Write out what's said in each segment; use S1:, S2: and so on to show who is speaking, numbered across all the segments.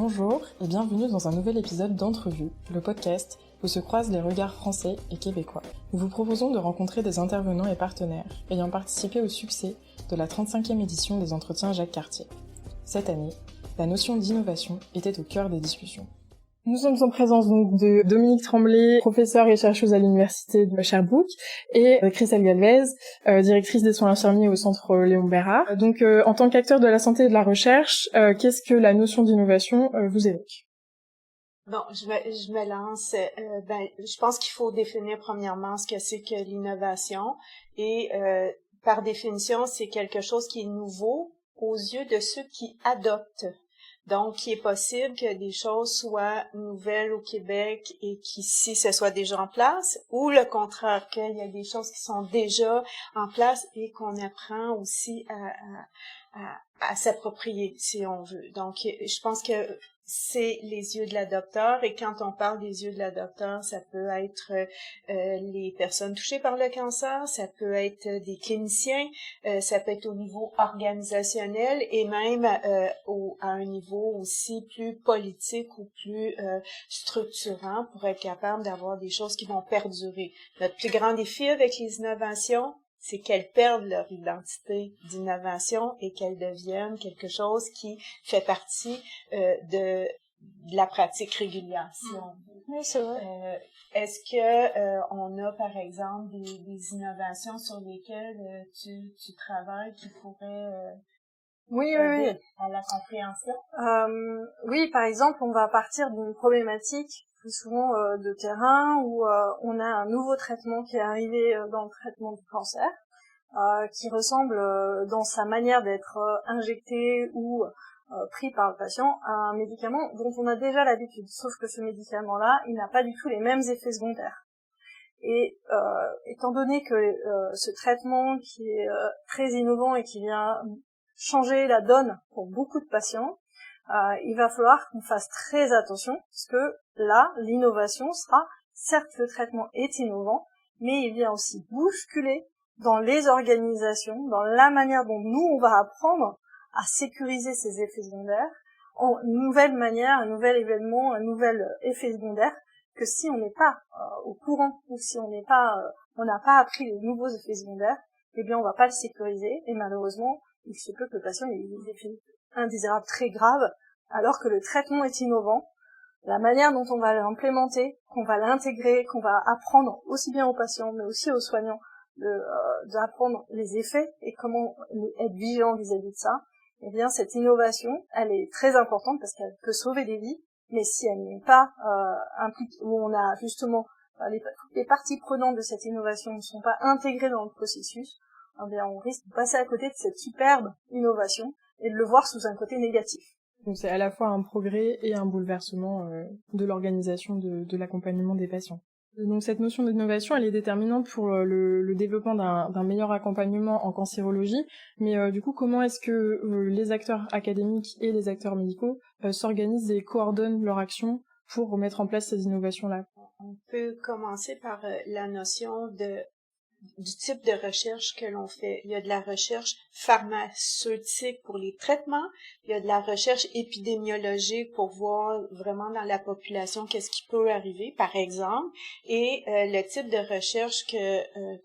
S1: Bonjour et bienvenue dans un nouvel épisode d'Entrevue, le podcast où se croisent les regards français et québécois. Nous vous proposons de rencontrer des intervenants et partenaires ayant participé au succès de la 35e édition des Entretiens Jacques Cartier. Cette année, la notion d'innovation était au cœur des discussions. Nous sommes en présence donc de Dominique Tremblay, professeure et chercheuse à l'université de Sherbrooke, et Christelle Galvez, directrice des soins infirmiers au centre Léon Bérard. Donc, en tant qu'acteur de la santé et de la recherche, qu'est-ce que la notion d'innovation vous évoque ?
S2: Bon, je me lance. Je pense qu'il faut définir premièrement ce que c'est que l'innovation. Et par définition, c'est quelque chose qui est nouveau aux yeux de ceux qui adoptent. Donc, il est possible que des choses soient nouvelles au Québec et qu'ici, ce soit déjà en place, ou le contraire, qu'il y a des choses qui sont déjà en place et qu'on apprend aussi à s'approprier, si on veut. Donc, je pense que c'est les yeux de l'adopteur, et quand on parle des yeux de l'adopteur, ça peut être les personnes touchées par le cancer, ça peut être des cliniciens, ça peut être au niveau organisationnel et même à un niveau aussi plus politique ou plus structurant pour être capable d'avoir des choses qui vont perdurer. Notre plus grand défi avec les innovations, c'est qu'elles perdent leur identité d'innovation et qu'elles deviennent quelque chose qui fait partie de la pratique régulière, si on veut.
S3: Oui, c'est vrai.
S2: Est-ce que on a, par exemple, des innovations sur lesquelles tu travailles qui pourraient
S3: Oui.
S2: aider à la compréhension?
S3: Oui, par exemple, on va partir d'une problématique plus souvent de terrain où on a un nouveau traitement qui est arrivé dans le traitement du cancer, qui ressemble dans sa manière d'être injecté ou pris par le patient à un médicament dont on a déjà l'habitude. Sauf que ce médicament-là, il n'a pas du tout les mêmes effets secondaires. Et étant donné que ce traitement qui est très innovant et qui vient changer la donne pour beaucoup de patients, il va falloir qu'on fasse très attention, parce que là, l'innovation sera, certes le traitement est innovant, mais il vient aussi bousculer dans les organisations, dans la manière dont nous, on va apprendre à sécuriser ces effets secondaires, en une nouvelle manière, un nouvel événement, un nouvel effet secondaire, que si on n'est pas au courant, ou si on n'a pas appris les nouveaux effets secondaires, eh bien on va pas le sécuriser, et malheureusement, il se peut que le patient ait des effets indésirables très graves, alors que le traitement est innovant. La manière dont on va l'implémenter, qu'on va l'intégrer, qu'on va apprendre aussi bien aux patients, mais aussi aux soignants, d'apprendre les effets et comment être vigilant vis-à-vis de ça, eh bien cette innovation, elle est très importante parce qu'elle peut sauver des vies, mais si elle n'est pas impliquée, où on a justement toutes les parties prenantes de cette innovation ne sont pas intégrées dans le processus, eh bien on risque de passer à côté de cette superbe innovation et de le voir sous un côté négatif.
S1: Donc c'est à la fois un progrès et un bouleversement de l'organisation de l'accompagnement des patients. Donc cette notion d'innovation, elle est déterminante pour le développement d'un meilleur accompagnement en cancérologie, mais du coup, comment est-ce que les acteurs académiques et les acteurs médicaux s'organisent et coordonnent leur action pour mettre en place ces innovations-là?
S2: On peut commencer par la notion du type de recherche que l'on fait. Il y a de la recherche pharmaceutique pour les traitements, il y a de la recherche épidémiologique pour voir vraiment dans la population qu'est-ce qui peut arriver, par exemple, et le type de recherche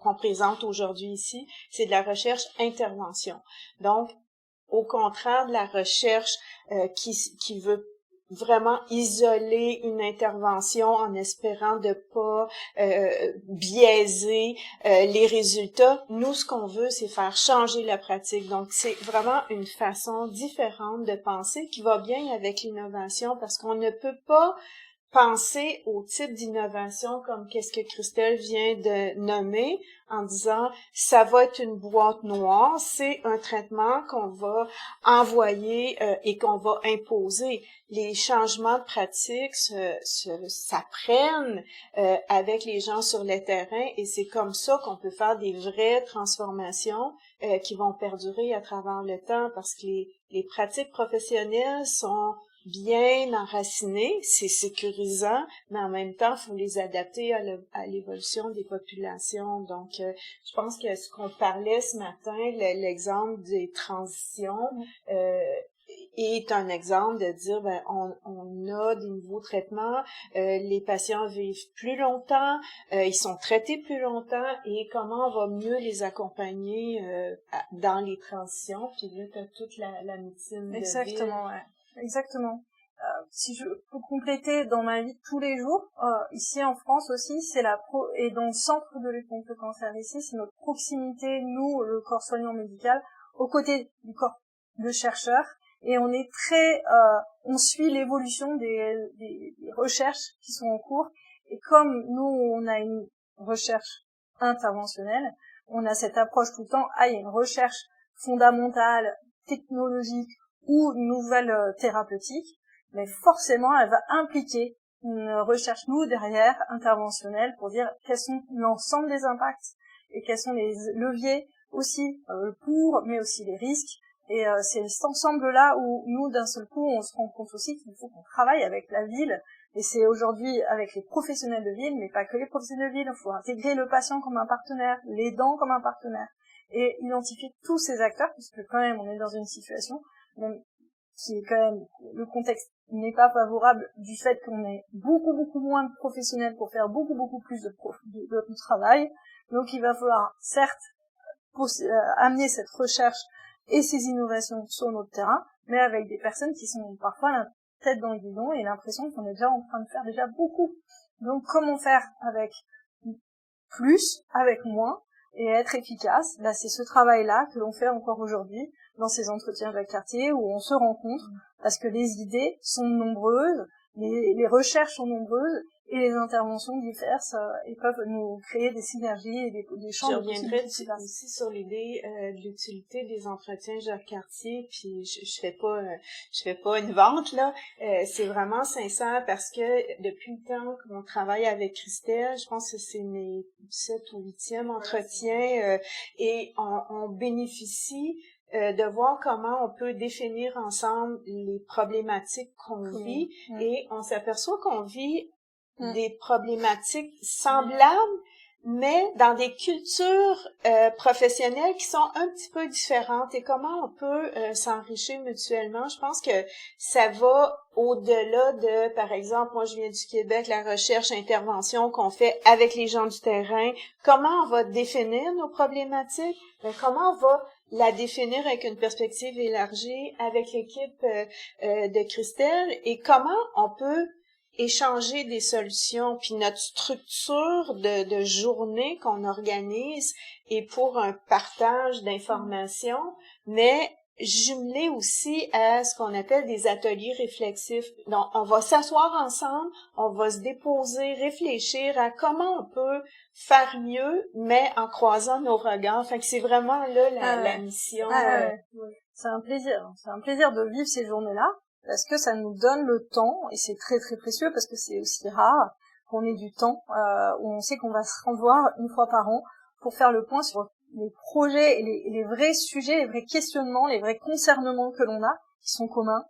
S2: qu'on présente aujourd'hui ici, c'est de la recherche intervention. Donc, au contraire de la recherche qui veut vraiment isoler une intervention en espérant de pas biaiser les résultats. Nous, ce qu'on veut, c'est faire changer la pratique. Donc, c'est vraiment une façon différente de penser qui va bien avec l'innovation parce qu'on ne peut pas penser au type d'innovation comme qu'est-ce que Christelle vient de nommer en disant ça va être une boîte noire, c'est un traitement qu'on va envoyer et qu'on va imposer. Les changements de pratique s'apprennent avec les gens sur le terrain et c'est comme ça qu'on peut faire des vraies transformations qui vont perdurer à travers le temps parce que les pratiques professionnelles sont bien enracinées, c'est sécurisant, mais en même temps, il faut les adapter à l'évolution des populations. Donc, je pense que ce qu'on parlait ce matin, l'exemple des transitions, est un exemple de dire, ben, on a des nouveaux traitements, les patients vivent plus longtemps, ils sont traités plus longtemps, et comment on va mieux les accompagner dans les transitions. Puis là, t'as toute la médecine de ville.
S3: Exactement, ouais. Exactement. Si je peux compléter dans ma vie de tous les jours, ici en France aussi, et dans le centre de lutte contre le cancer ici, c'est notre proximité, nous, le corps soignant médical, aux côtés du corps de chercheurs, et on est on suit l'évolution des recherches qui sont en cours, et comme nous, on a une recherche interventionnelle, on a cette approche tout le temps, il y a une recherche fondamentale, technologique, ou une nouvelle thérapeutique, mais forcément, elle va impliquer une recherche, nous, derrière, interventionnelle, pour dire quels sont l'ensemble des impacts et quels sont les leviers aussi mais aussi les risques. Et c'est cet ensemble-là où nous, d'un seul coup, on se rend compte aussi qu'il faut qu'on travaille avec la ville. Et c'est aujourd'hui avec les professionnels de ville, mais pas que les professionnels de ville. Il faut intégrer le patient comme un partenaire, l'aidant comme un partenaire, et identifier tous ces acteurs, puisque quand même, on est dans une situation même qui est quand même, le contexte n'est pas favorable du fait qu'on ait beaucoup moins de professionnels pour faire beaucoup plus de travail. Donc il va falloir certes amener cette recherche et ces innovations sur notre terrain, mais avec des personnes qui sont parfois la tête dans le guidon et l'impression qu'on est déjà en train de faire déjà beaucoup. Donc comment faire avec plus, avec moins, et être efficace? Là, c'est ce travail-là que l'on fait encore aujourd'hui dans ces entretiens de quartier où on se rencontre parce que les idées sont nombreuses, les recherches sont nombreuses et les interventions diverses et peuvent nous créer des synergies et des champs de possibilités.
S2: Je reviendrai aussi sur l'idée de l'utilité des entretiens Jacques Cartier, puis je fais pas une vente là, c'est vraiment sincère parce que depuis le temps qu'on travaille avec Christelle, je pense que c'est mes 7 ou 8e entretiens et on bénéficie de voir comment on peut définir ensemble les problématiques qu'on vit et on s'aperçoit qu'on vit des problématiques semblables, mais dans des cultures professionnelles qui sont un petit peu différentes et comment on peut s'enrichir mutuellement. Je pense que ça va au-delà de, par exemple, moi je viens du Québec, la recherche, intervention qu'on fait avec les gens du terrain. Comment on va définir nos problématiques? Comment on va la définir avec une perspective élargie avec l'équipe de Christelle et comment on peut échanger des solutions, puis notre structure de journée qu'on organise est pour un partage d'informations, mais jumelé aussi à ce qu'on appelle des ateliers réflexifs. Donc, on va s'asseoir ensemble, on va se déposer, réfléchir à comment on peut faire mieux, mais en croisant nos regards. Fait que c'est vraiment là la mission.
S3: C'est un plaisir de vivre ces journées-là. Parce que ça nous donne le temps, et c'est très très précieux parce que c'est aussi rare qu'on ait du temps, où on sait qu'on va se revoir une fois par an pour faire le point sur les projets et les vrais sujets, les vrais questionnements, les vrais concernements que l'on a, qui sont communs,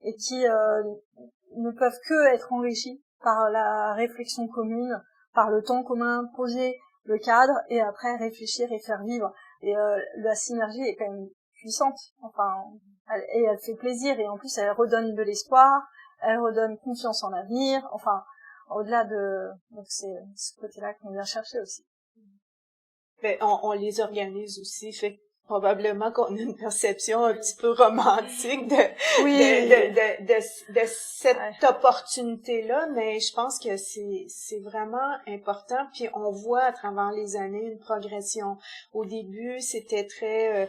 S3: et qui ne peuvent que être enrichis par la réflexion commune, par le temps commun, poser le cadre, et après réfléchir et faire vivre. Et la synergie est quand même puissante, et elle fait plaisir, et en plus elle redonne de l'espoir, elle redonne confiance en l'avenir, au-delà donc c'est ce côté-là qu'on vient chercher aussi.
S2: Ben, on les organise aussi, fait probablement qu'on a une perception un petit peu romantique de cette opportunité-là, mais je pense que c'est vraiment important, puis on voit à travers les années une progression. Au début, c'était très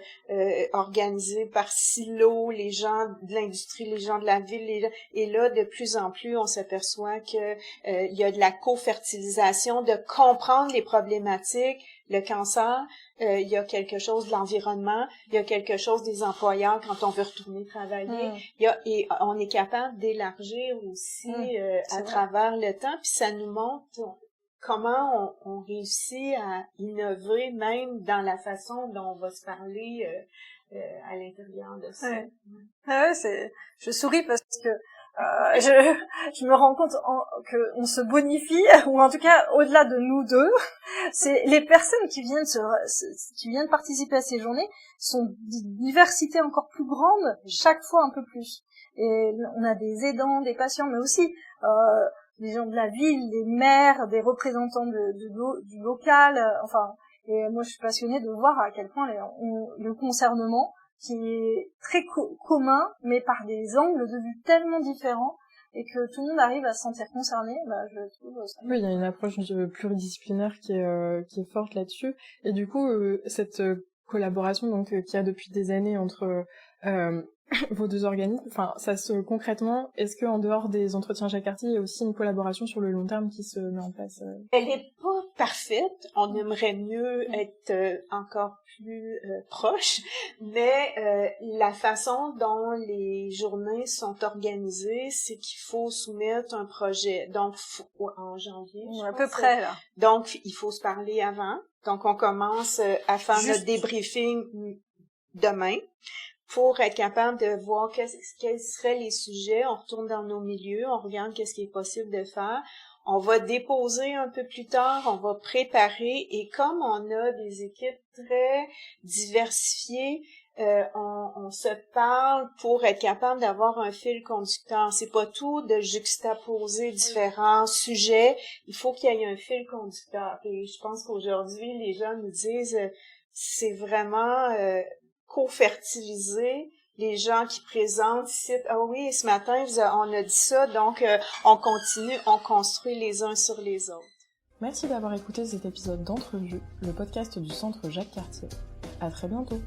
S2: organisé par silos, les gens de l'industrie, les gens de la ville, et là, de plus en plus, on s'aperçoit que il y a de la co-fertilisation, de comprendre les problématiques, le cancer, il y a quelque chose de l'environnement, il y a quelque chose des employeurs quand on veut retourner travailler, et on est capable d'élargir aussi à travers le temps, puis ça nous montre comment on réussit à innover même dans la façon dont on va se parler à l'intérieur de ça.
S3: Je souris parce que je me rends compte que on se bonifie, ou en tout cas au-delà de nous deux, c'est les personnes qui viennent participer à ces journées sont d'une diversité encore plus grande, chaque fois un peu plus. Et on a des aidants, des patients, mais aussi des gens de la ville, des maires, des représentants du local, enfin. Et moi, je suis passionnée de voir à quel point le concernement, qui est très commun, mais par des angles de vue tellement différents, et que tout le monde arrive à se sentir concerné, je trouve ça.
S1: Oui, il y a une approche pluridisciplinaire qui est forte là-dessus. Et du coup, cette collaboration donc qu'il y a depuis des années entre vos deux organismes, enfin, concrètement, est-ce que en dehors des entretiens Jacques Cartier, il y a aussi une collaboration sur le long terme qui se met en place?
S2: Elle est pas parfaite. On aimerait mieux être encore plus proche, mais la façon dont les journées sont organisées, c'est qu'il faut soumettre un projet. Donc, en janvier,
S3: à peu près là.
S2: Donc, il faut se parler avant. Donc, on commence à faire notre débriefing demain, pour être capable de voir quels seraient les sujets. On retourne dans nos milieux, on regarde qu'est-ce qui est possible de faire. On va déposer un peu plus tard, on va préparer, et comme on a des équipes très diversifiées, on se parle pour être capable d'avoir un fil conducteur. C'est pas tout de juxtaposer différents sujets. Il faut qu'il y ait un fil conducteur. Et je pense qu'aujourd'hui, les gens nous disent, c'est vraiment co-fertiliser les gens qui présentent ici. Ah oui, ce matin, on a dit ça, donc on continue, on construit les uns sur les autres.
S1: Merci d'avoir écouté cet épisode d'Entrevue, le podcast du Centre Jacques Cartier. À très bientôt.